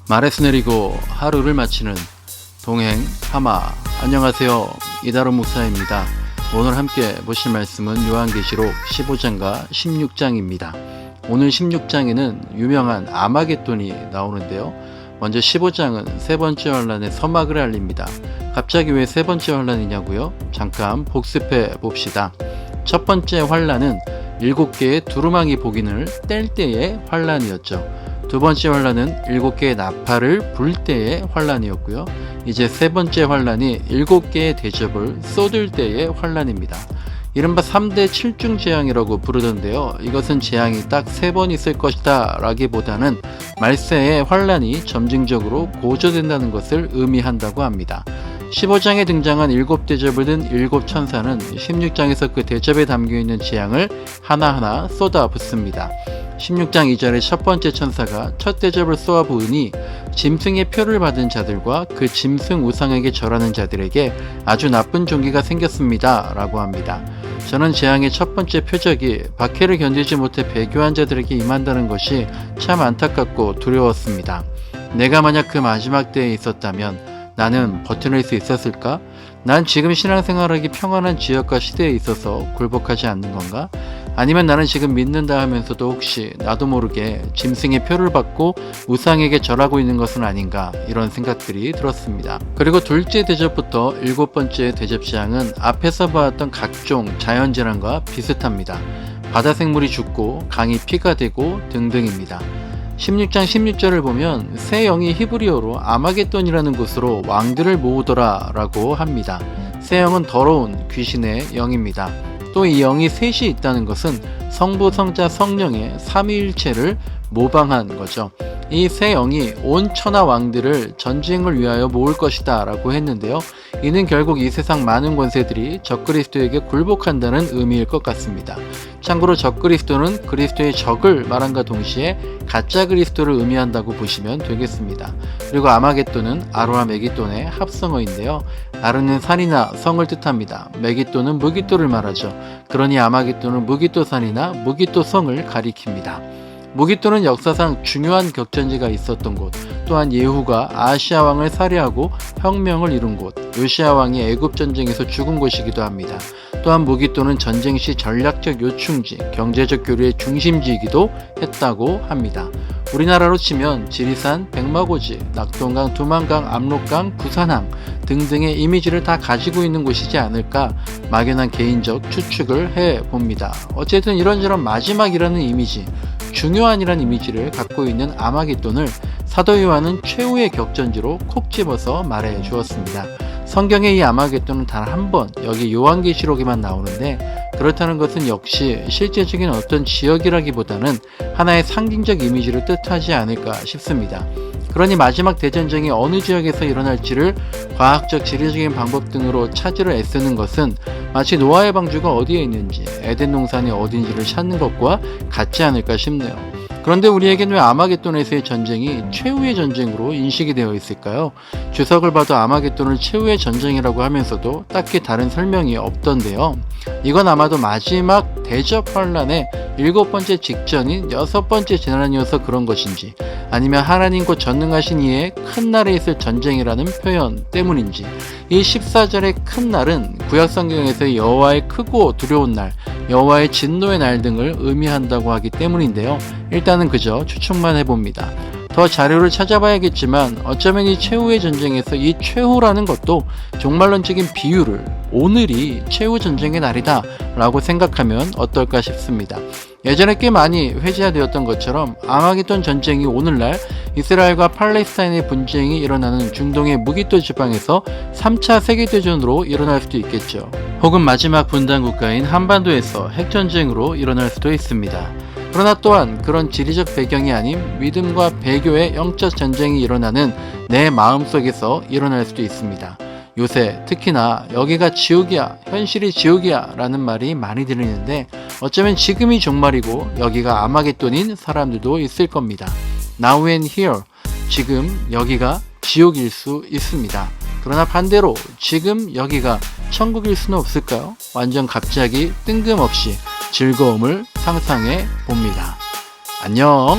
말에서 내리고 하루를 마치는 동행 하마. 안녕하세요, 이다로 목사입니다. 오늘 함께 보실 말씀은 요한계시록 15장과 16장입니다. 오늘 16장에는 유명한 아마겟돈이 나오는데요. 먼저 15장은 세 번째 환란의 서막을 알립니다. 갑자기 왜 세 번째 환란이냐고요? 잠깐 복습해 봅시다. 첫 번째 환란은 7개의 두루마기 복인을 뗄 때의 환란이었죠. 두 번째 환란은 7개의 나팔을 불 때의 환란이었고요. 이제 세 번째 환란이 7개의 대접을 쏟을 때의 환란입니다. 이른바 3대 7중 재앙이라고 부르던데요. 이것은 재앙이 딱 3번 있을 것이다 라기보다는 말세의 환란이 점진적으로 고조된다는 것을 의미한다고 합니다. 15장에 등장한 7대접을 든 7천사는 16장에서 그 대접에 담겨있는 재앙을 하나하나 쏟아붓습니다. 16장 2절에 첫 번째 천사가 첫 대접을 쏘아부으니 짐승의 표를 받은 자들과 그 짐승 우상에게 절하는 자들에게 아주 나쁜 종기가 생겼습니다 라고 합니다. 저는 재앙의 첫 번째 표적이 박해를 견디지 못해 배교한 자들에게 임한다는 것이 참 안타깝고 두려웠습니다. 내가 만약 그 마지막 때에 있었다면 나는 버텨낼 수 있었을까? 난 지금 신앙생활하기 평안한 지역과 시대에 있어서 굴복하지 않는 건가? 아니면 나는 지금 믿는다 하면서도 혹시 나도 모르게 짐승의 표를 받고 우상에게 절하고 있는 것은 아닌가, 이런 생각들이 들었습니다. 그리고 둘째 대접부터 7번째 대접 재앙은 앞에서 보았던 각종 자연재난과 비슷합니다. 바다 생물이 죽고 강이 피가 되고 등등입니다. 16장 16절을 보면 새 영이 히브리어로 아마겟돈이라는 곳으로 왕들을 모으더라 라고 합니다. 새 영은 더러운 귀신의 영입니다. 또 이 영이 셋이 있다는 것은 성부, 성자, 성령의 삼위일체를 모방한 거죠. 이 새 영이 온 천하 왕들을 전쟁을 위하여 모을 것이다 라고 했는데요. 이는 결국 이 세상 많은 권세들이 적그리스도에게 굴복한다는 의미일 것 같습니다. 참고로 적그리스도는 그리스도의 적을 말함과 동시에 가짜 그리스도를 의미한다고 보시면 되겠습니다. 그리고 아마겟돈은 아루와 메기돈의 합성어인데요. 아루는 산이나 성을 뜻합니다. 메기돈은 무기토를 말하죠. 그러니 아마겟돈은 무기토산이나 무기토성을 가리킵니다. 무기토는 역사상 중요한 격전지가 있었던 곳, 또한 예후가 아시아 왕을 살해하고 혁명을 이룬 곳, 요시야 왕이 애굽 전쟁에서 죽은 곳이기도 합니다. 또한 무기토는 전쟁 시 전략적 요충지, 경제적 교류의 중심지이기도 했다고 합니다. 우리나라로 치면 지리산, 백마고지, 낙동강, 두만강, 압록강, 부산항 등등의 이미지를 다 가지고 있는 곳이지 않을까 막연한 개인적 추측을 해봅니다. 어쨌든 이런저런 마지막이라는 이미지, 중요한이라는 이미지를 갖고 있는 아마겟돈을 사도 요한은 최후의 격전지로 콕 집어서 말해 주었습니다. 성경에 이 아마겟돈은 단 한 번, 여기 요한계시록에만 나오는데 그렇다는 것은 역시 실제적인 어떤 지역이라기보다는 하나의 상징적 이미지를 뜻하지 않을까 싶습니다. 그러니 마지막 대전쟁이 어느 지역에서 일어날지를 과학적, 지리적인 방법 등으로 찾으려 애쓰는 것은 마치 노아의 방주가 어디에 있는지, 에덴 동산이 어딘지를 찾는 것과 같지 않을까 싶네요. 그런데 우리에겐 왜 아마겟돈에서의 전쟁이 최후의 전쟁으로 인식이 되어 있을까요? 주석을 봐도 아마겟돈을 최후의 전쟁이라고 하면서도 딱히 다른 설명이 없던데요. 이건 아마도 마지막 대접 환란의 7번째 직전인 6번째 재난이어서 그런 것인지, 아니면 하나님 곧 전능하신 이의 큰 날에 있을 전쟁이라는 표현 때문인지, 이 14절의 큰 날은 구약성경에서 여호와의 크고 두려운 날, 여호와의 진노의 날 등을 의미한다고 하기 때문인데요. 일단은 그저 추측만 해봅니다. 더 자료를 찾아봐야겠지만 어쩌면 이 최후의 전쟁에서 이 최후라는 것도 종말론적인 비유를 오늘이 최후 전쟁의 날이다 라고 생각하면 어떨까 싶습니다. 예전에 꽤 많이 회자되었던 것처럼 아마겟돈 전쟁이 오늘날 이스라엘과 팔레스타인의 분쟁이 일어나는 중동의 무기토 지방에서 3차 세계대전으로 일어날 수도 있겠죠. 혹은 마지막 분단 국가인 한반도에서 핵전쟁으로 일어날 수도 있습니다. 그러나 또한 그런 지리적 배경이 아닌 믿음과 배교의 영적 전쟁이 일어나는 내 마음속에서 일어날 수도 있습니다. 요새 특히나 여기가 지옥이야, 현실이 지옥이야 라는 말이 많이 들리는데 어쩌면 지금이 종말이고 여기가 아마겟돈인 사람들도 있을 겁니다. Now and here, 지금 여기가 지옥일 수 있습니다. 그러나 반대로 지금 여기가 천국일 수는 없을까요? 완전 갑자기 뜬금없이 즐거움을 상상해 봅니다. 안녕.